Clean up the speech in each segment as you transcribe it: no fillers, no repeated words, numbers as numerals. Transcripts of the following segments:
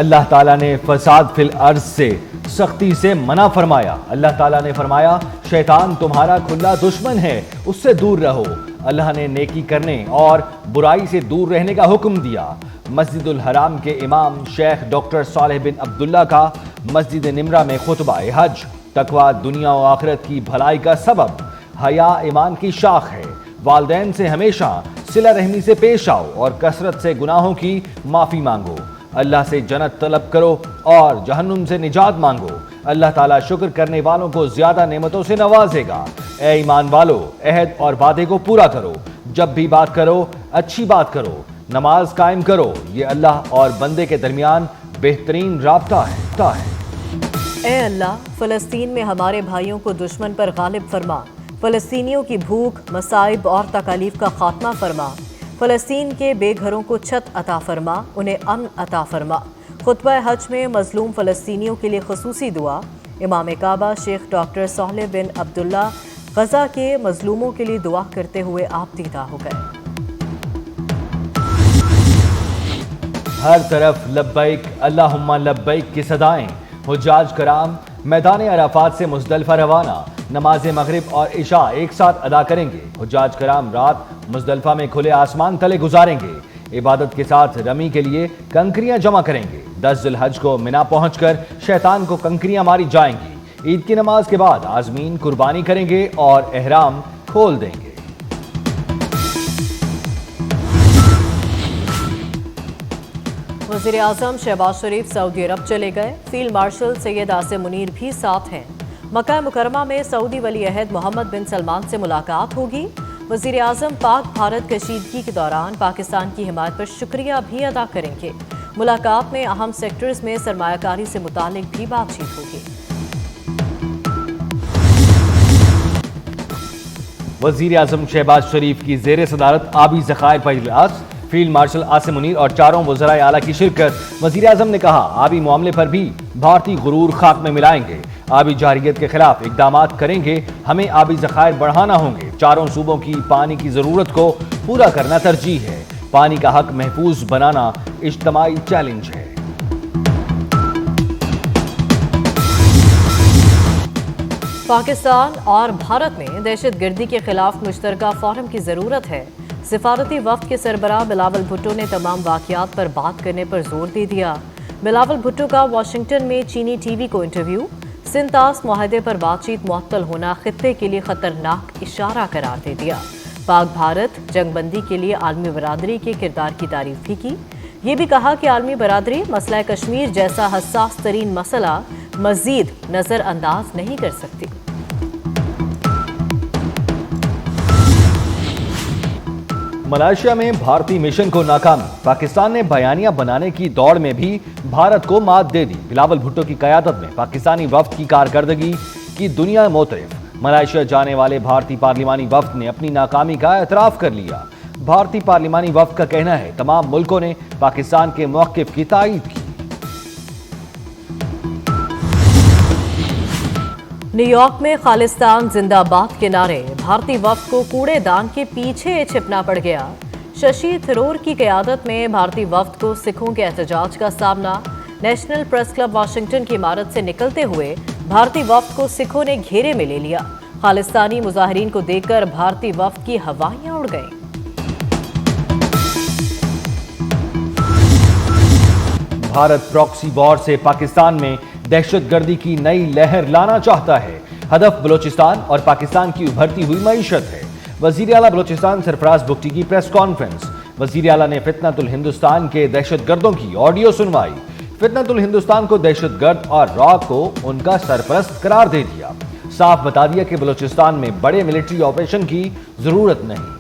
اللہ تعالیٰ نے فساد فی الارض سے سختی سے منع فرمایا۔ اللہ تعالیٰ نے فرمایا شیطان تمہارا کھلا دشمن ہے، اس سے دور رہو۔ اللہ نے نیکی کرنے اور برائی سے دور رہنے کا حکم دیا۔ مسجد الحرام کے امام شیخ ڈاکٹر صالح بن عبداللہ کا مسجد نمرہ میں خطبہ حج۔ تقویٰ دنیا و آخرت کی بھلائی کا سبب، حیا ایمان کی شاخ ہے۔ والدین سے ہمیشہ صلہ رحمی سے پیش آؤ اور کثرت سے گناہوں کی معافی مانگو۔ اللہ سے جنت طلب کرو اور جہنم سے نجات مانگو۔ اللہ تعالیٰ شکر کرنے والوں کو زیادہ نعمتوں سے نوازے گا۔ اے ایمان والو، عہد اور وعدے کو پورا کرو۔ جب بھی بات کرو اچھی بات کرو، نماز قائم کرو، یہ اللہ اور بندے کے درمیان بہترین رابطہ ہے۔ اے اللہ، فلسطین میں ہمارے بھائیوں کو دشمن پر غالب فرما، فلسطینیوں کی بھوک، مصائب اور تکالیف کا خاتمہ فرما، فلسطین کے بے گھروں کو چھت عطا فرما، انہیں امن عطا فرما۔ خطبہ حج میں مظلوم فلسطینیوں کے لیے خصوصی دعا۔ امام کعبہ شیخ ڈاکٹر صالح بن عبداللہ غزہ کے مظلوموں کے لیے دعا کرتے ہوئے آپ دیدہ ہو گئے۔ ہر طرف لبیک اللہم لبیک کی صدائیں۔ حجاج کرام میدان عرفات سے مزدلفہ روانہ، نماز مغرب اور عشاء ایک ساتھ ادا کریں گے۔ حجاج کرام رات مزدلفہ میں کھلے آسمان تلے گزاریں گے۔ عبادت کے ساتھ رمی کے لیے کنکریاں جمع کریں گے۔ 10 ذی الحج کو منا پہنچ کر شیطان کو کنکریاں ماری جائیں گی۔ عید کی نماز کے بعد عازمین قربانی کریں گے اور احرام کھول دیں گے۔ وزیر اعظم شہباز شریف سعودی عرب چلے گئے۔ فیلڈ مارشل سید عاصم منیر بھی ساتھ ہیں۔ مکہ مکرمہ میں سعودی ولی عہد محمد بن سلمان سے ملاقات ہوگی۔ وزیر اعظم پاک بھارت کشیدگی کے دوران پاکستان کی حمایت پر شکریہ بھی ادا کریں گے۔ ملاقات میں اہم سیکٹرز میں سرمایہ کاری سے متعلق بھی بات چیت ہوگی۔ وزیر اعظم شہباز شریف کی زیر صدارت آبی ذخائر پر اجلاس، فیلڈ مارشل عاصم منیر اور چاروں وزرائے اعلیٰ کی شرکت۔ وزیر اعظم نے کہا آبی معاملے پر بھی بھارتی غرور خاک میں ملائیں گے، آبی جارحیت کے خلاف اقدامات کریں گے، ہمیں آبی ذخائر بڑھانا ہوں گے۔ چاروں صوبوں کی پانی کی ضرورت کو پورا کرنا ترجیح ہے، پانی کا حق محفوظ بنانا اجتماعی چیلنج ہے۔ پاکستان اور بھارت میں دہشت گردی کے خلاف مشترکہ فورم کی ضرورت ہے۔ سفارتی وفد کے سربراہ بلاول بھٹو نے تمام واقعات پر بات کرنے پر زور دے دیا۔ بلاول بھٹو کا واشنگٹن میں چینی ٹی وی کو انٹرویو۔ سنتاس معاہدے پر بات چیت معطل ہونا خطے کے لیے خطرناک اشارہ قرار دے دیا۔ پاک بھارت جنگ بندی کے لیے عالمی برادری کے کردار کی تعریف بھی کی۔ یہ بھی کہا کہ عالمی برادری مسئلہ کشمیر جیسا حساس ترین مسئلہ مزید نظر انداز نہیں کر سکتی۔ ملائیشیا میں بھارتی مشن کو ناکامی، پاکستان نے بیانیہ بنانے کی دوڑ میں بھی بھارت کو مات دے دی۔ بلاول بھٹو کی قیادت میں پاکستانی وفد کی کارکردگی کی دنیا معترف۔ ملائیشیا جانے والے بھارتی پارلیمانی وفد نے اپنی ناکامی کا اعتراف کر لیا۔ بھارتی پارلیمانی وفد کا کہنا ہے تمام ملکوں نے پاکستان کے موقف کی تائید کی۔ نیو یارک میں خالصتان زندہ باد کے نعرے، بھارتی وفد کو کوڑے دان کے پیچھے چھپنا پڑ گیا۔ ششی تھرور کی قیادت میں بھارتی وفد کو سکھوں کے احتجاج کا سامنا۔ نیشنل پریس کلب واشنگٹن کی عمارت سے نکلتے ہوئے بھارتی وفد کو سکھوں نے گھیرے میں لے لیا۔ خالصتانی مظاہرین کو دیکھ کر بھارتی وفد کی ہوائیاں اڑ گئیں۔ بھارت پراکسی وار سے پاکستان میں دہشت گردی کی نئی لہر لانا چاہتا ہے۔ ہدف بلوچستان اور پاکستان کی ابھرتی ہوئی معیشت ہے۔ وزیر اعلیٰ بلوچستان سرفراز بگٹی کی پریس کانفرنس۔ وزیر اعلیٰ نے فتنۃ الہندوستان کے دہشت گردوں کی آڈیو سنوائی۔ فتنۃ الہندوستان کو دہشت گرد اور را کو ان کا سرپرست قرار دے دیا۔ صاف بتا دیا کہ بلوچستان میں بڑے ملٹری آپریشن کی ضرورت نہیں۔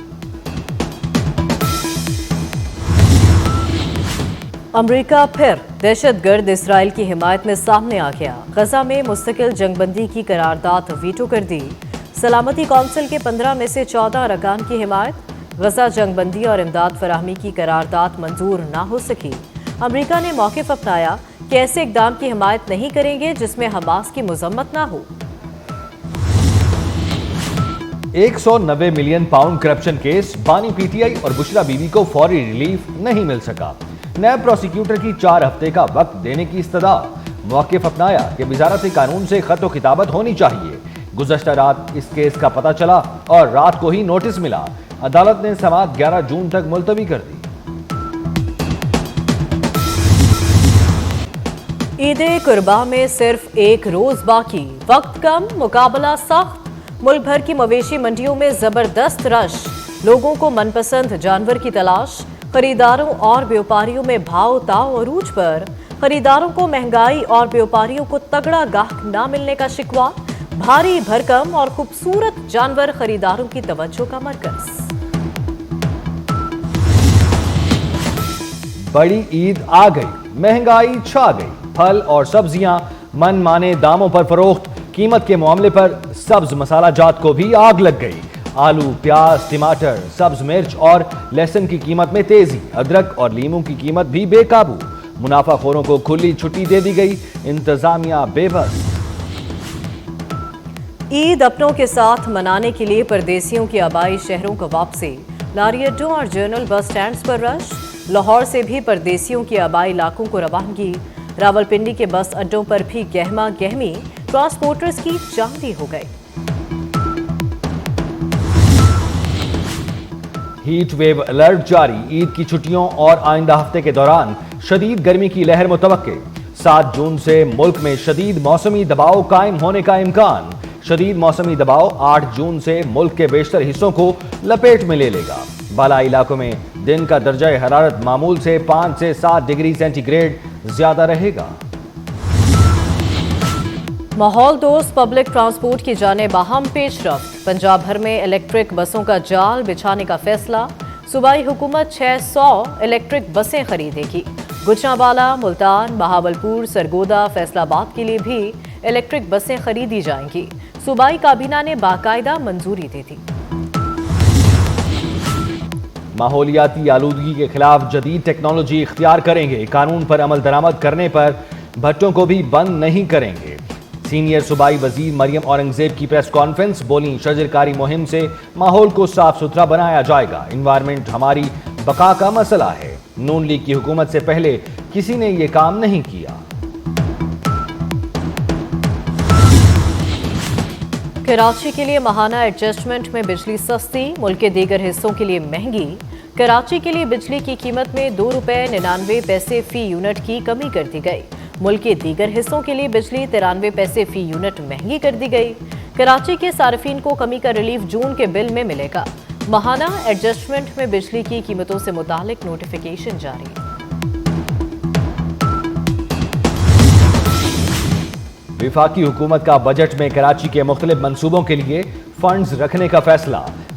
امریکہ پھر دہشت گرد اسرائیل کی حمایت میں سامنے آ گیا۔ غزہ میں مستقل جنگ بندی کی قرارداد ویٹو کر دی۔ سلامتی کونسل کے 15 میں سے 14 ارکان کی حمایت۔ غزہ جنگ بندی اور امداد فراہمی کی قرارداد منظور نہ ہو سکی۔ امریکہ نے موقف اپنایا کہ ایسے اقدام کی حمایت نہیں کریں گے جس میں حماس کی مذمت نہ ہو۔ 190 ملین پاؤنڈ کرپشن کیس، بانی پی ٹی آئی اور بشرا بی بی کو فوری ریلیف نہیں مل سکا۔ نیب پروسیکیوٹر کی 4 ہفتے کا وقت دینے کی استدعا، موقف اپنایا کہ وزارت قانون سے خط و کتابت ہونی چاہیے۔ گزشتہ رات اس کیس کا پتہ چلا اور رات کو ہی نوٹس ملا، عدالت نے سماعت 11 جون تک ملتوی کر دی۔ عید قرباں میں صرف 1 روز باقی، وقت کم، مقابلہ سخت، ملک بھر کی مویشی منڈیوں میں زبردست رش، لوگوں کو من پسند جانور کی تلاش، خریداروں اور بیوپاریوں میں بھاؤ تاؤ عروج پر، خریداروں کو مہنگائی اور بیوپاریوں کو تگڑا گاہک نہ ملنے کا شکوہ، بھاری بھرکم اور خوبصورت جانور خریداروں کی توجہ کا مرکز۔ بڑی عید آ گئی، مہنگائی چھا گئی، پھل اور سبزیاں من مانے داموں پر فروخت، قیمت کے معاملے پر سبز مسالہ جات کو بھی آگ لگ گئی۔ آلو، پیاز، ٹماٹر، سبز مرچ اور لہسن کی قیمت میں تیزی، ادرک اور لیموں کی قیمت بھی بے قابو، منافع خوروں کو کھلی چھٹی دے دی گئی، انتظامیہ بے بس۔ عید اپنوں کے ساتھ منانے کے لیے پردیسیوں کی آبائی شہروں کو واپسی، لاری اڈوں اور جنرل بس سٹینڈز پر رش، لاہور سے بھی پردیسیوں کی آبائی علاقوں کو روانگی، راولپنڈی کے بس اڈوں پر بھی گہما گہمی، ٹرانسپورٹرز کی چاندی ہو گئی۔ ہیٹ ویو الرٹ جاری، عید کی چھٹیوں اور آئندہ ہفتے کے دوران شدید گرمی کی لہر متوقع، 7 جون سے ملک میں شدید موسمی دباؤ قائم ہونے کا امکان، شدید موسمی دباؤ 8 جون سے ملک کے بیشتر حصوں کو لپیٹ میں لے لے گا، بالائی علاقوں میں دن کا درجہ حرارت معمول سے 5 سے 7 ڈگری سینٹی گریڈ زیادہ رہے گا۔ ماحول دوست پبلک ٹرانسپورٹ کی جانب اہم پیش رفت، پنجاب بھر میں الیکٹرک بسوں کا جال بچھانے کا فیصلہ، صوبائی حکومت 600 الیکٹرک بسیں خریدے گی، گجرانوالہ، ملتان، بہاولپور، سرگودا، فیصل آباد کے لیے بھی الیکٹرک بسیں خریدی جائیں گی، صوبائی کابینہ نے باقاعدہ منظوری دے دی۔ ماحولیاتی آلودگی کے خلاف جدید ٹیکنالوجی اختیار کریں گے، قانون پر عمل درآمد کرنے پر بھٹوں کو بھی بند نہیں کریں گے، سینئر صوبائی وزیر مریم اورنگزیب کی پریس کانفرنس، بولی شجرکاری مہم سے ماحول کو صاف ستھرا بنایا جائے گا، انوائرمنٹ ہماری بقا کا مسئلہ ہے، نون لیگ کی حکومت سے پہلے کسی نے یہ کام نہیں کیا۔ کراچی کے لیے ماہانہ ایڈجسٹمنٹ میں بجلی سستی، ملک کے دیگر حصوں کے لیے مہنگی، کراچی کے لیے بجلی کی قیمت میں 2 روپے 99 پیسے فی یونٹ کی کمی کر دی گئی، ملک کے دیگر حصوں کے لیے بجلی 93 پیسے فی یونٹ مہنگی کر دی گئی، کراچی کے صارفین کو کمی کا ریلیف جون کے بل میں ملے گا، ماہانہ ایڈجسٹمنٹ میں بجلی کی قیمتوں سے متعلق نوٹیفیکیشن جاری۔ وفاقی حکومت کا بجٹ میں کراچی کے مختلف منصوبوں کے لیے فنڈز رکھنے کا فیصلہ،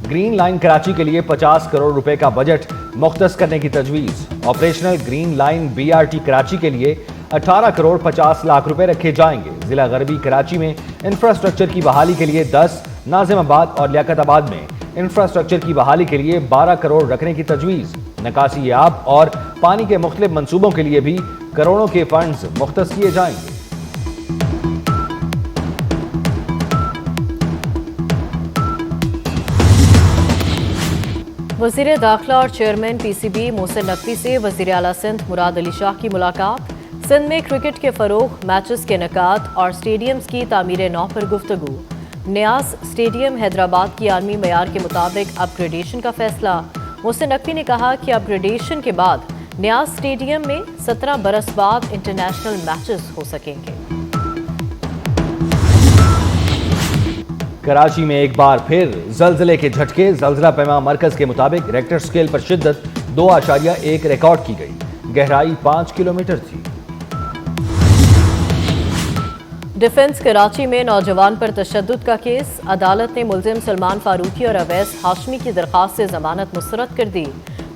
گرین لائن کراچی کے لیے 50 کروڑ روپے کا بجٹ مختص کرنے کی تجویز، operational green line BRT Karachi کے لیے 18 کروڑ 50 لاکھ روپے رکھے جائیں گے، ضلع غربی کراچی میں انفراسٹرکچر کی بحالی کے لیے 10، ناظم آباد اور لیاقت آباد میں انفراسٹرکچر کی بحالی کے لیے 12 کروڑ رکھنے کی تجویز، نکاسی آب اور پانی کے مختلف منصوبوں کے لیے بھی کروڑوں کے فنڈز مختص کیے جائیں گے۔ وزیر داخلہ اور چیئرمین PCB محسن نقوی سے وزیر اعلیٰ سندھ مراد علی شاہ کی ملاقات، سندھ میں کرکٹ کے فروغ، میچز کے انعقاد اور سٹیڈیمز کی تعمیر نو پر گفتگو، نیاز سٹیڈیم حیدرآباد کی عالمی معیار کے مطابق اپ گریڈیشن کا فیصلہ، محسن نقوی نے کہا کہ اپ گریڈیشن کے بعد نیاز سٹیڈیم میں 17 برس بعد انٹرنیشنل میچز ہو سکیں گے۔ کراچی میں ایک بار پھر زلزلے کے جھٹکے، زلزلہ پیما مرکز کے مطابق ریکٹر سکیل پر شدت 2.1 ریکارڈ کی گئی، گہرائی 5 کلومیٹر تھی۔ ڈیفنس کراچی میں نوجوان پر تشدد کا کیس، عدالت نے ملزم سلمان فاروقی اور اویس ہاشمی کی درخواست سے ضمانت مسترد کر دی،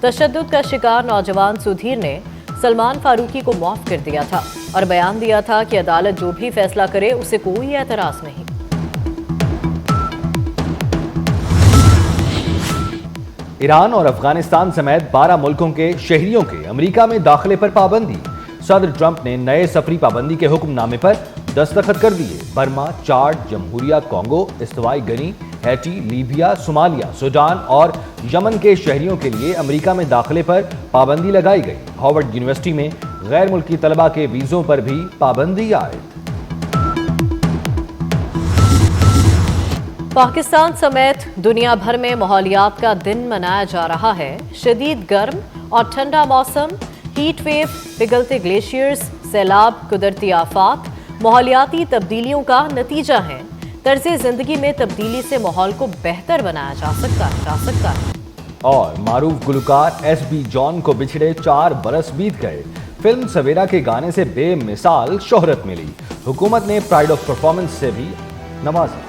تشدد کا شکار نوجوان سدھیر نے سلمان فاروقی کو معاف کر دیا تھا اور بیان دیا تھا کہ عدالت جو بھی فیصلہ کرے اسے کوئی اعتراض نہیں۔ ایران اور افغانستان سمیت 12 ملکوں کے شہریوں کے امریکہ میں داخلے پر پابندی، صدر ٹرمپ نے نئے سفری پابندی کے حکم نامے پر دستخط کر دیے، برما، چاڈ، جمہوریہ کانگو، استوائی گنی، ہیٹی، لیبیا، صومالیہ، سوڈان اور یمن کے شہریوں کے لیے امریکہ میں داخلے پر پابندی لگائی گئی۔ ہارورڈ یونیورسٹی میں غیر ملکی طلبہ کے ویزوں پر بھی پابندی عائد۔ پاکستان سمیت دنیا بھر میں ماحولیات کا دن منایا جا رہا ہے۔ شدید گرم اور ٹھنڈا موسم، ہیٹ ویو، پگھلتے گلیشیئرز، سیلاب، قدرتی آفات ماحولیاتی تبدیلیوں کا نتیجہ ہیں۔ طرز زندگی میں تبدیلی سے ماحول کو بہتر بنایا جا سکتا ہے۔ اور معروف گلوکار ایس بی جان کو بچھڑے 4 برس بیت گئے۔ فلم سویرا کے گانے سے بے مثال شہرت ملی۔ حکومت نے پرائیڈ آف پرفارمنس سے بھی نوازا۔